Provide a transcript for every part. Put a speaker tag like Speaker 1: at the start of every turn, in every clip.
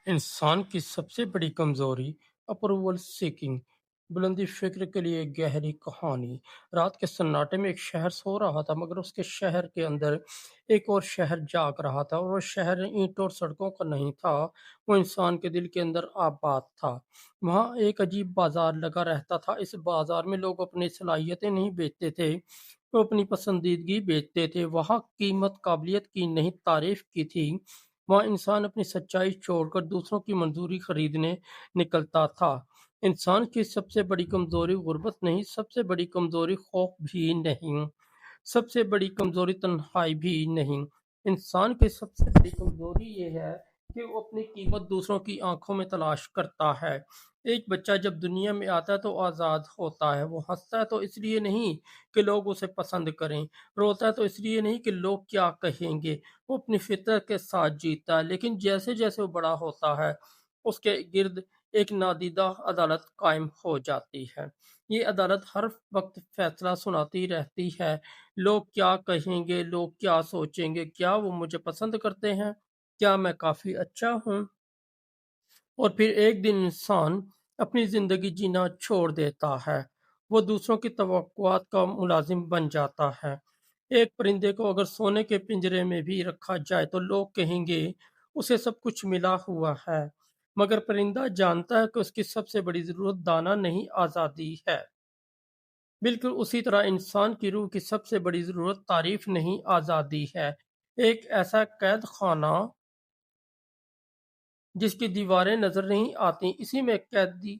Speaker 1: इंसान की सबसे बड़ी कमजोरी अप्रूवल सीकिंग। बुलंदी फिक्र के लिए गहरी कहानी। रात के सन्नाटे में एक शहर सो रहा था, मगर उसके शहर के अंदर एक और शहर जाग रहा था, और वो शहर ईंटों और सड़कों का नहीं था। वो इंसान के दिल के अंदर आबाद था। वहाँ एक अजीब बाजार लगा रहता था। इस बाजार में लोग अपनी सलाहियतें नहीं बेचते थे, वो अपनी पसंदीदगी बेचते थे। वहाँ कीमत काबिलियत की नहीं, तारीफ की थी। वहाँ इंसान अपनी सच्चाई छोड़कर दूसरों की मंजूरी खरीदने निकलता था। इंसान की सबसे बड़ी कमजोरी गुर्बत नहीं, सबसे बड़ी कमजोरी खौफ भी नहीं, सबसे बड़ी कमजोरी तन्हाई भी नहीं। इंसान की सबसे बड़ी कमजोरी ये है कि वो अपनी कीमत दूसरों की आंखों में तलाश करता है। एक बच्चा जब दुनिया में आता है तो आज़ाद होता है। वो हंसता है तो इसलिए नहीं कि लोग उसे पसंद करें, रोता है तो इसलिए नहीं कि लोग क्या कहेंगे। वो अपनी फितरत के साथ जीता है। लेकिन जैसे जैसे वो बड़ा होता है, उसके गिर्द एक नादीदा अदालत कायम हो जाती है। ये अदालत हर वक्त फैसला सुनाती रहती है। लोग क्या कहेंगे, लोग क्या सोचेंगे, क्या वो मुझे पसंद करते हैं, क्या मैं काफ़ी अच्छा हूँ। और फिर एक दिन इंसान अपनी ज़िंदगी जीना छोड़ देता है। वो दूसरों की तवक्कुआत का मुलाजिम बन जाता है। एक परिंदे को अगर सोने के पिंजरे में भी रखा जाए तो लोग कहेंगे उसे सब कुछ मिला हुआ है। मगर परिंदा जानता है कि उसकी सबसे बड़ी ज़रूरत दाना नहीं, आज़ादी है। बिल्कुल उसी तरह इंसान की रूह की सबसे बड़ी ज़रूरत तारीफ नहीं, आज़ादी है। एक ऐसा कैद खाना जिसकी दीवारें नजर नहीं आती, इसी में कैदी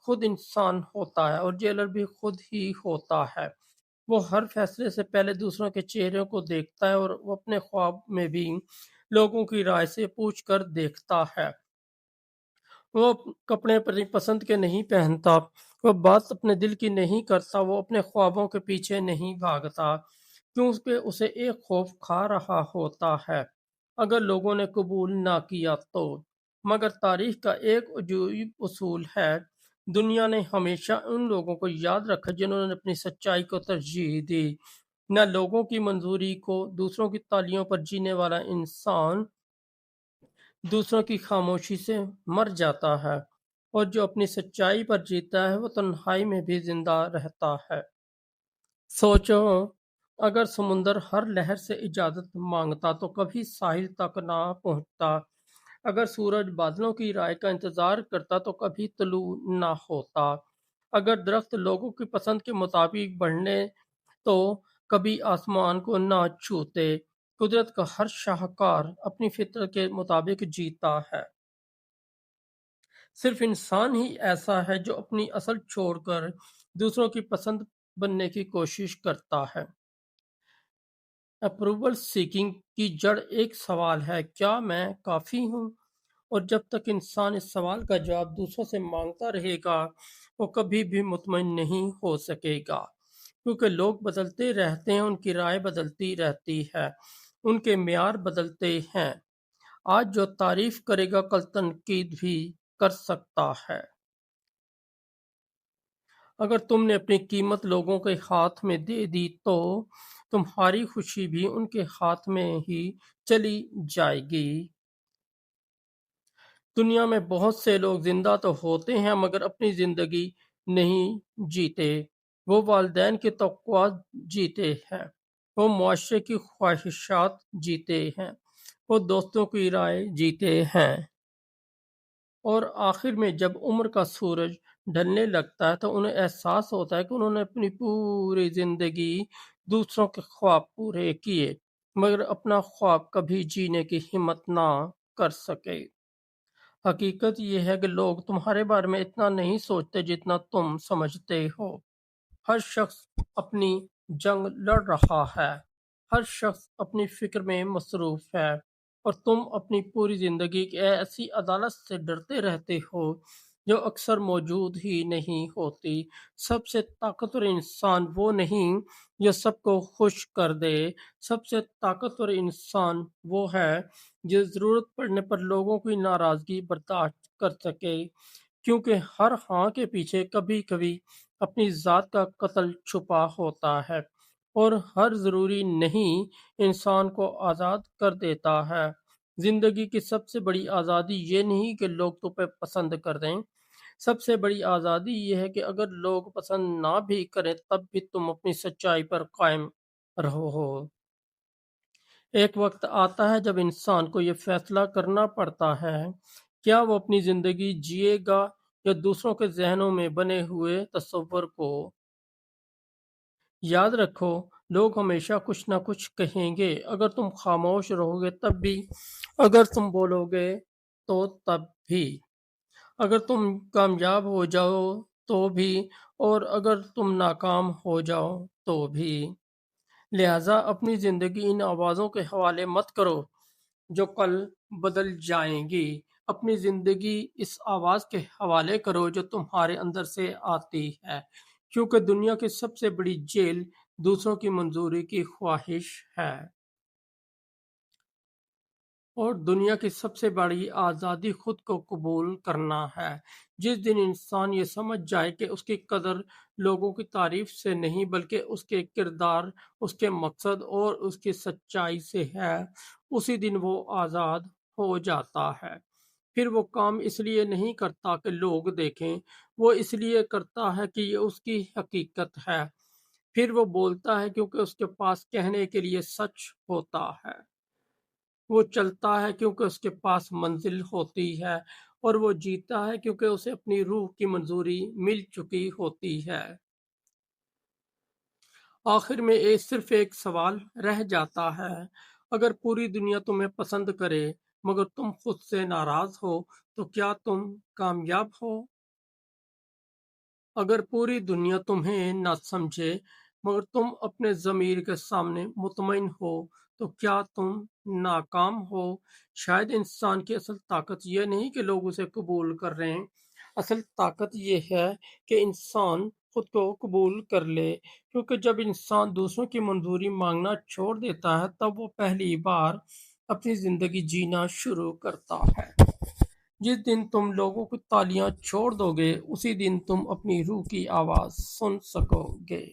Speaker 1: खुद इंसान होता है और जेलर भी खुद ही होता है। वो हर फैसले से पहले दूसरों के चेहरों को देखता है, और वो अपने ख्वाब में भी लोगों की राय से पूछ कर देखता है। वो कपड़े अपनी पसंद के नहीं पहनता, वो बात अपने दिल की नहीं करता, वो अपने ख्वाबों के पीछे नहीं भागता, क्योंकि उसे एक खौफ खा रहा होता है, अगर लोगों ने कबूल ना किया तो। मगर तारीख का एक अजीब उसूल है, दुनिया ने हमेशा उन लोगों को याद रखा जिन्होंने अपनी सच्चाई को तरजीह दी। न लोगों की मंजूरी को, दूसरों की तालियों पर जीने वाला इंसान दूसरों की खामोशी से मर जाता है, और जो अपनी सच्चाई पर जीता है वो तन्हाई में भी जिंदा रहता है। सोचो, अगर समुंदर हर लहर से इजाजत मांगता तो कभी साहिल तक ना पहुंचता। अगर सूरज बादलों की राय का इंतजार करता तो कभी तलू ना होता। अगर दरख्त लोगों की पसंद के मुताबिक बढ़ने तो कभी आसमान को ना छूते। कुदरत का हर शाहकार अपनी फितरत के मुताबिक जीता है। सिर्फ इंसान ही ऐसा है जो अपनी असल छोड़कर दूसरों की पसंद बनने की कोशिश करता है। अप्रूवल सीकिंग की जड़ एक सवाल है, क्या मैं काफ़ी हूँ? और जब तक इंसान इस सवाल का जवाब दूसरों से मांगता रहेगा, वो कभी भी मुतमईन नहीं हो सकेगा। क्योंकि लोग बदलते रहते हैं, उनकी राय बदलती रहती है, उनके मेयार बदलते हैं। आज जो तारीफ करेगा कल तनकीद भी कर सकता है। अगर तुमने अपनी कीमत लोगों के हाथ में दे दी तो तुम्हारी खुशी भी उनके हाथ में ही चली जाएगी। दुनिया में बहुत से लोग जिंदा तो होते हैं मगर अपनी जिंदगी नहीं जीते। वो वालिदैन की तवक्कुआत जीते हैं, वो मुआशरे की ख्वाहिशात जीते हैं, वो दोस्तों की राय जीते हैं। और आखिर में जब उम्र का सूरज ढलने लगता है तो उन्हें एहसास होता है कि उन्होंने अपनी पूरी जिंदगी दूसरों के ख्वाब पूरे किए, मगर अपना ख्वाब कभी जीने की हिम्मत ना कर सके। हकीकत यह है कि लोग तुम्हारे बारे में इतना नहीं सोचते जितना तुम समझते हो। हर शख्स अपनी जंग लड़ रहा है, हर शख्स अपनी फिक्र में मसरूफ है, और तुम अपनी पूरी जिंदगी एक ऐसी अदालत से डरते रहते हो जो अक्सर मौजूद ही नहीं होती। सबसे ताकतवर इंसान वो नहीं जो सबको खुश कर दे, सबसे ताकतवर इंसान वो है जो ज़रूरत पड़ने पर लोगों की नाराज़गी बर्दाश्त कर सके, क्योंकि हर हाँ के पीछे कभी कभी अपनी ज़ात का कत्ल छुपा होता है, और हर ज़रूरी नहीं इंसान को आज़ाद कर देता है। زندگی کی سب سے بڑی آزادی یہ نہیں کہ لوگ تمہیں پسند کر دیں، سب سے بڑی آزادی یہ ہے کہ اگر لوگ پسند نہ بھی کریں تب بھی تم اپنی سچائی پر قائم رہو ہو۔ ایک وقت آتا ہے جب انسان کو یہ فیصلہ کرنا پڑتا ہے کیا وہ اپنی زندگی جیے گا یا دوسروں کے ذہنوں میں بنے ہوئے تصور کو۔ یاد رکھو، لوگ ہمیشہ کچھ نہ کچھ کہیں گے، اگر تم خاموش رہو گے تب بھی، اگر تم بولو گے تو تب بھی، اگر تم کامیاب ہو جاؤ تو بھی، اور اگر تم ناکام ہو جاؤ تو بھی۔ لہذا اپنی زندگی ان آوازوں کے حوالے مت کرو جو کل بدل جائیں گی، اپنی زندگی اس آواز کے حوالے کرو جو تمہارے اندر سے آتی ہے، کیونکہ دنیا کی سب سے بڑی جیل دوسروں کی منظوری کی خواہش ہے، اور دنیا کی سب سے بڑی آزادی خود کو قبول کرنا ہے۔ جس دن انسان یہ سمجھ جائے کہ اس کی قدر لوگوں کی تعریف سے نہیں بلکہ اس کے کردار، اس کے مقصد اور اس کی سچائی سے ہے، اسی دن وہ آزاد ہو جاتا ہے۔ پھر وہ کام اس لیے نہیں کرتا کہ لوگ دیکھیں، وہ اس لیے کرتا ہے کہ یہ اس کی حقیقت ہے۔ پھر وہ بولتا ہے کیونکہ اس کے پاس کہنے کے لیے سچ ہوتا ہے۔ وہ چلتا ہے کیونکہ اس کے پاس منزل ہوتی ہے، اور وہ جیتا ہے کیونکہ اسے اپنی روح کی منظوری مل چکی ہوتی ہے۔ آخر میں صرف ایک سوال رہ جاتا ہے، اگر پوری دنیا تمہیں پسند کرے مگر تم خود سے ناراض ہو تو کیا تم کامیاب ہو؟ اگر پوری دنیا تمہیں نہ سمجھے مگر تم اپنے ضمیر کے سامنے مطمئن ہو تو کیا تم ناکام ہو؟ شاید انسان کی اصل طاقت یہ نہیں کہ لوگ اسے قبول کر رہے ہیں، اصل طاقت یہ ہے کہ انسان خود کو قبول کر لے، کیونکہ جب انسان دوسروں کی منظوری مانگنا چھوڑ دیتا ہے تب وہ پہلی بار اپنی زندگی جینا شروع کرتا ہے۔ جس دن تم لوگوں کی تالیاں چھوڑ دو گے اسی دن تم اپنی روح کی آواز سن سکو گے۔